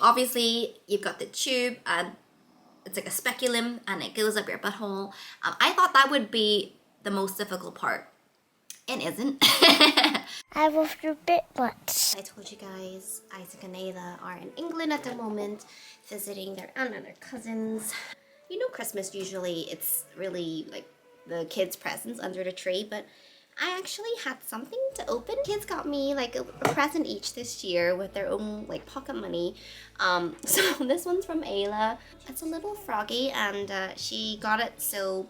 Obviously, you've got the tube and it's like a speculum and it goes up your butthole. I thought that would be the most difficult part. It isn't. I was a bit what? I told you guys, Isaac and Ayla are in England at the moment, visiting their aunt and their cousins. You know, Christmas usually it's really like the kids' presents under the tree, but I actually had something to open. Kids got me like a present each this year with their own like pocket money. So this one's from Ayla. It's a little froggy and she got it so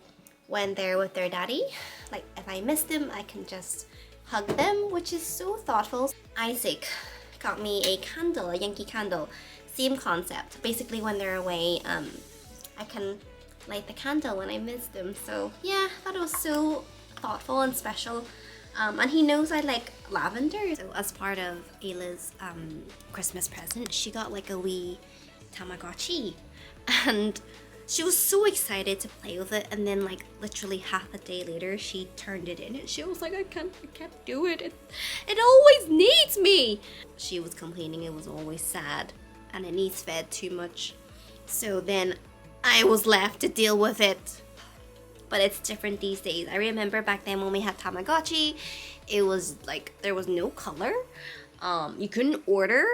when they're with their daddy, like if I miss them, I can just hug them, which is so thoughtful. Isaac got me a candle, a Yankee candle, same concept. Basically when they're away, I can light the candle when I miss them. So yeah, I thought it was so thoughtful and special. And he knows I like lavender. So as part of Ayla's Christmas present, she got like a wee Tamagotchi. And she was so excited to play with it, and then like literally half a day later she turned it in and she was like, I can't do it. It always needs me. She was complaining it was always sad and it needs fed too much. So then I was left to deal with it. But it's different these days. I remember back then when we had Tamagotchi, it was like there was no color. You couldn't order,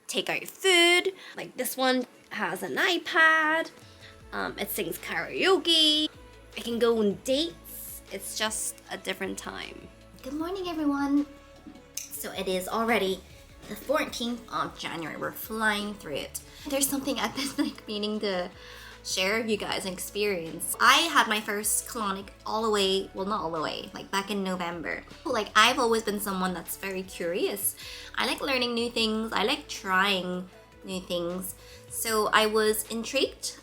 take out your food. Like this one has an iPad. It sings karaoke. It can go on dates. It's just a different time. Good morning, everyone. So it is already the 14th of January. We're flying through it. There's something I've been like meaning to share with you guys an experience. I had my first colonic all the way, well not all the way, like back in November. Like I've always been someone that's very curious. I like learning new things. I like trying new things. So I was intrigued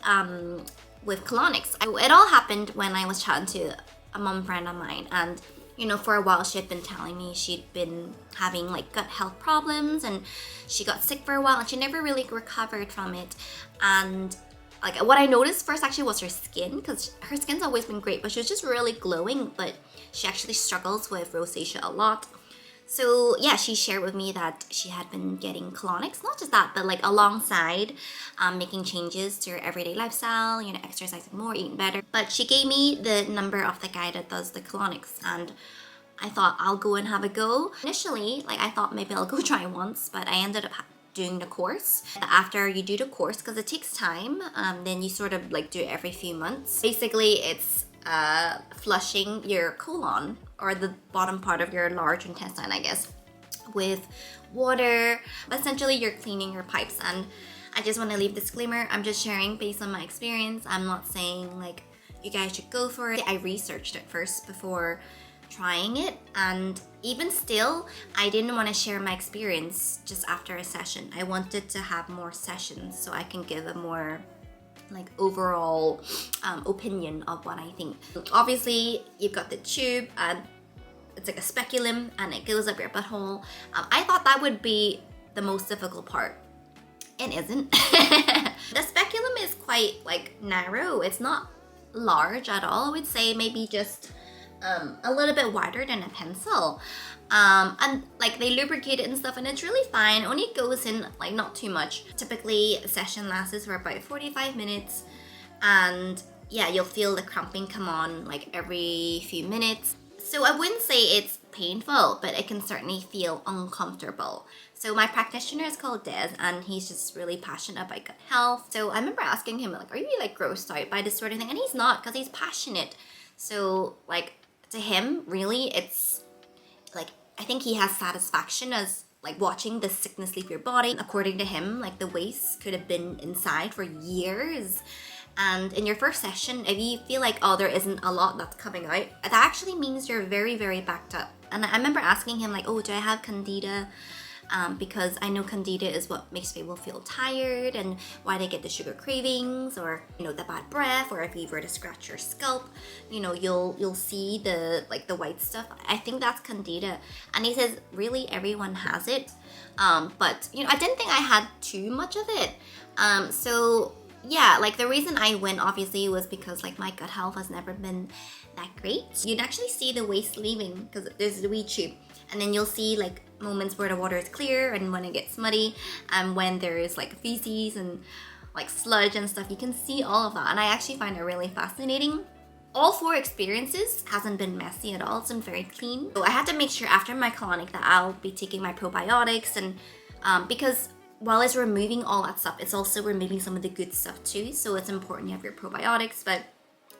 with colonics. It all happened when I was chatting to a mum friend of mine, and you know, for a while she had been telling me she'd been having like gut health problems and she got sick for a while and she never really recovered from it. And like what I noticed first actually was her skin, because her skin's always been great, but she was just really glowing, but she actually struggles with rosacea a lot. So yeah, she shared with me that she had been getting colonics, not just that, but like alongside making changes to her everyday lifestyle, you know, exercising more, eating better. But she gave me the number of the guy that does the colonics, and I thought I'll go and have a go. Initially, like I thought maybe I'll go try once, but I ended up doing the course. After you do the course, because it takes time, then you sort of like do it every few months. Basically, it's flushing your colon, or the bottom part of your large intestine, I guess, with water. But essentially, you're cleaning your pipes. And I just want to leave a disclaimer. I'm just sharing based on my experience. I'm not saying like you guys should go for it. I researched it first before trying it, and even still, I didn't want to share my experience just after a session. I wanted to have more sessions so I can give a more like overall opinion of what I think. Obviously, you've got the tube and it's like a speculum and it goes up your butthole. I thought that would be the most difficult part. It isn't. The speculum is quite like narrow. It's not large at all. I would say maybe just a little bit wider than a pencil. And like they lubricate it and stuff, and it's really fine. Only goes in like not too much. Typically a session lasts for about 45 minutes, and yeah, you'll feel the cramping come on like every few minutes. So I wouldn't say it's painful, but it can certainly feel uncomfortable. So my practitioner is called Des, and he's just really passionate about gut health. So I remember asking him like, are you like grossed out by this sort of thing? And he's not, because he's passionate. So like to him, really, it's like, I think he has satisfaction as like watching the sickness leave your body. According to him, like the waste could have been inside for years. And in your first session, if you feel like, oh, there isn't a lot that's coming out, that actually means you're very, very backed up. And I remember asking him like, oh, do I have candida? Because I know candida is what makes people feel tired and why they get the sugar cravings, or you know, the bad breath, or if you were to scratch your scalp, you know, you'll see the like the white stuff. I think that's candida. And he says really everyone has it, but you know, I didn't think I had too much of it. So yeah, like the reason I went obviously was because like my gut health has never been that great. You'd actually see the waste leaving because there's the wee tube, And then you'll see like moments where the water is clear and when it gets muddy, and when there is like feces and like sludge and stuff. You can see all of that, and I actually find it really fascinating. All 4 experiences hasn't been messy at all. It's been very clean. So I had to make sure after my colonic that I'll be taking my probiotics, and because while it's removing all that stuff, it's also removing some of the good stuff too. So it's important you have your probiotics. But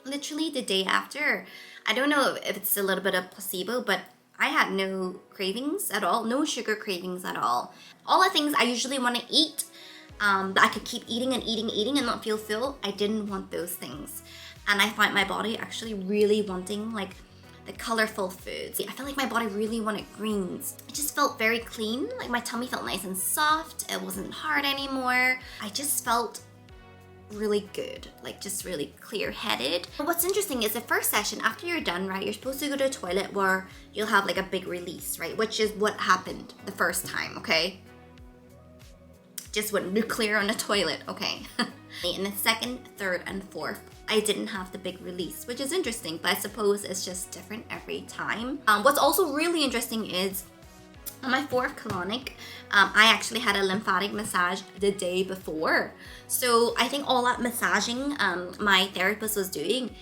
literally the day after, I don't know if it's a little bit of placebo, but I had no cravings at all, no sugar cravings at all. All the things I usually want to eat, that I could keep eating and eating and not feel full, I didn't want those things. And I find my body actually really wanting like the colorful foods. I felt like my body really wanted greens. It just felt very clean. Like my tummy felt nice and soft. It wasn't hard anymore. I just felt really good, like just really clear-headed. What's interesting is the first session, after you're done, right, you're supposed to go to the toilet where you'll have like a big release, right? Which is what happened the first time, okay? Just went nuclear on the toilet, okay? In the second, third, and fourth, I didn't have the big release, which is interesting, but I suppose it's just different every time. What's also really interesting is on my 4th colonic, I actually had a lymphatic massage the day before. So I think all that massaging my therapist was doing,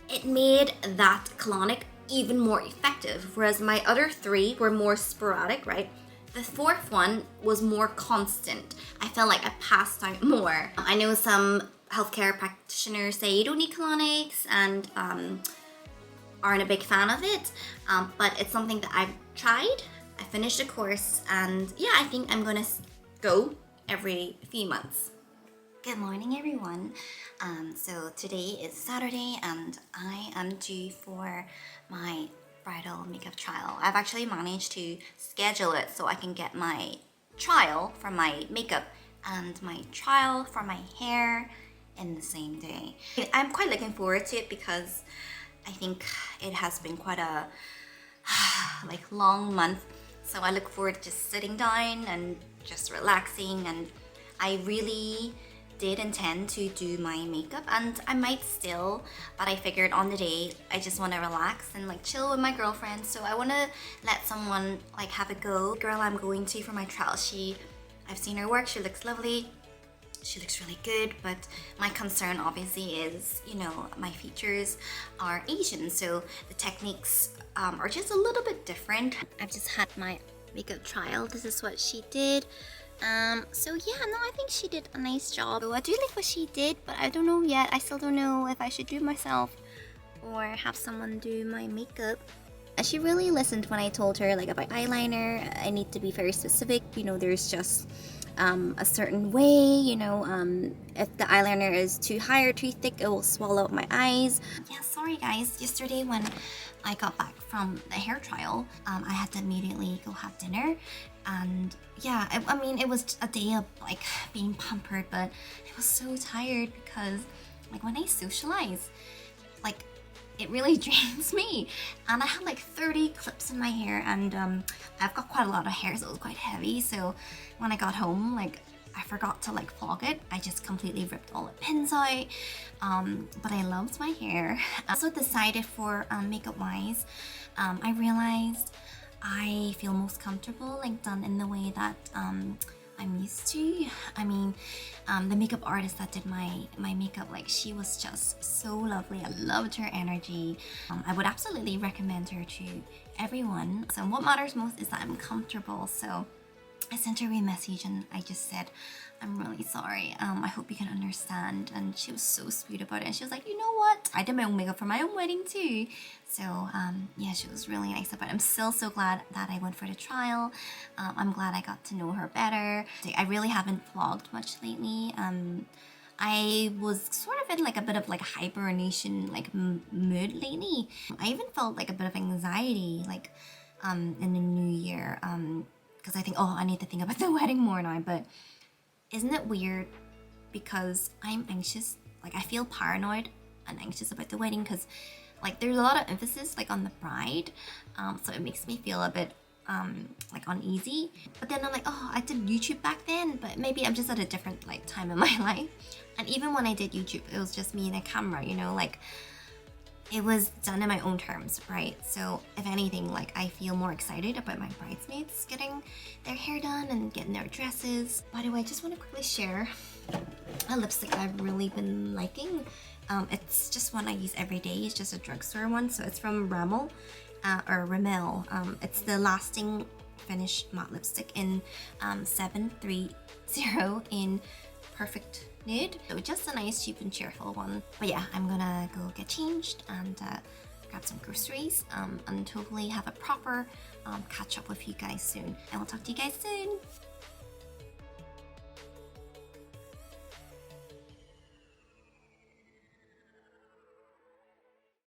it made that colonic even more effective, whereas my other 3 were more sporadic, right? The 4th one was more constant. I felt like I passed out more. I know some healthcare practitioners say you don't need colonics and aren't a big fan of it, but it's something that I've tried. I finished the course, and yeah, I think I'm gonna go every few months. Good morning, everyone. So today is Saturday, and I am due for my bridal makeup trial. I've actually managed to schedule it so I can get my trial for my makeup and my trial for my hair in the same day. I'm quite looking forward to it because I think it has been quite a like long month. So I look forward to just sitting down and just relaxing, and I really did intend to do my makeup, and I might still, but I figured on the day I just want to relax and like chill with my girlfriend, so I want to let someone like have a go. The girl I'm going to for my trial, I've seen her work, she looks lovely, she looks really good, but my concern obviously is, you know, my features are Asian, so the techniques are just a little bit different. I've just had my makeup trial. This is what she did. So yeah, no, I think she did a nice job. So I do like what she did, but I don't know yet. I still don't know if I should do it myself or have someone do my makeup. And she really listened when I told her like about eyeliner. I need to be very specific. You know, there's just a certain way, you know, if the eyeliner is too high or too thick, it will swallow up my eyes. Yeah, sorry guys. Yesterday when I got back from the hair trial, I had to immediately go have dinner, and yeah, I mean, it was a day of like being pampered, but I was so tired because like when I socialize, like it really drains me, and I had like 30 clips in my hair, and I've got quite a lot of hair, so it was quite heavy. So when I got home, like I forgot to like flog it. I just completely ripped all the pins out, but I loved my hair. I also decided for makeup wise, I realized I feel most comfortable like done in the way that I'm used to. I mean, the makeup artist that did my makeup, like she was just so lovely. I loved her energy. I would absolutely recommend her to everyone. So what matters most is that I'm comfortable. So I sent her a message and I just said, I'm really sorry. I hope you can understand. And she was so sweet about it. And she was like, you know what? I did my own makeup for my own wedding too. So yeah, she was really nice about it. I'm still so glad that I went for the trial. I'm glad I got to know her better. I really haven't vlogged much lately. I was sort of in like a bit of like hibernation like mood lately. I even felt like a bit of anxiety like in the new year. Because I think, oh, I need to think about the wedding more now. But isn't it weird? Because I'm anxious, like I feel paranoid and anxious about the wedding because like there's a lot of emphasis like on the bride. So it makes me feel a bit like uneasy. But then I'm like, oh, I did YouTube back then, but maybe I'm just at a different like time in my life. And even when I did YouTube, it was just me and a camera, you know, like it was done in my own terms, right? So if anything, like I feel more excited about my bridesmaids getting their hair done and getting their dresses. By the way, I just want to quickly share a lipstick I've really been liking. It's just one I use every day. It's just a drugstore one, so it's from Rimmel, or Rimmel. It's the Lasting Finish Matte Lipstick in 730 in Perfect Nude. So just a nice, cheap and cheerful one. But yeah, I'm gonna go get changed and grab some groceries and hopefully have a proper catch up with you guys soon. And we'll talk to you guys soon.